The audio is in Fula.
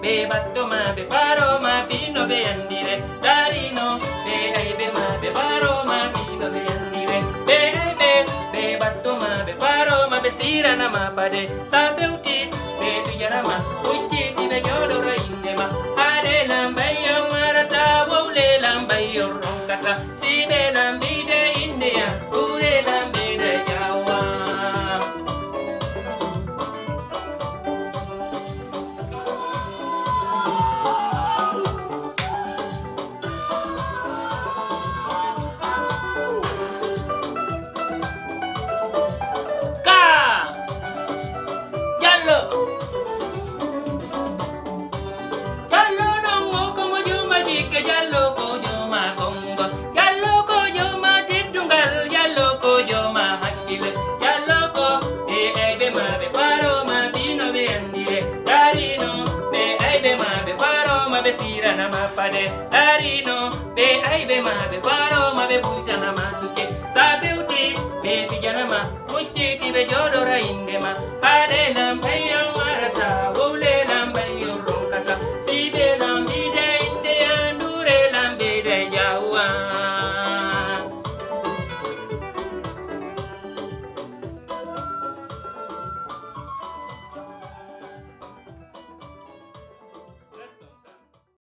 be batto ma be faro ma fino be andire darino be aibe ma be faro ma fino be andire be aibe be batto ma be faro ma be sirana ma pade sa feuti be figara ma ucci ti be jodoro inde ma ade lambayo marata wole lambayo ronkata sibe lambide india ure lambide jawa Sirana ma pade darino be aibe ma be faro ma be bultana ma suke sa beuti be fijana ma mucci ti be jodora inde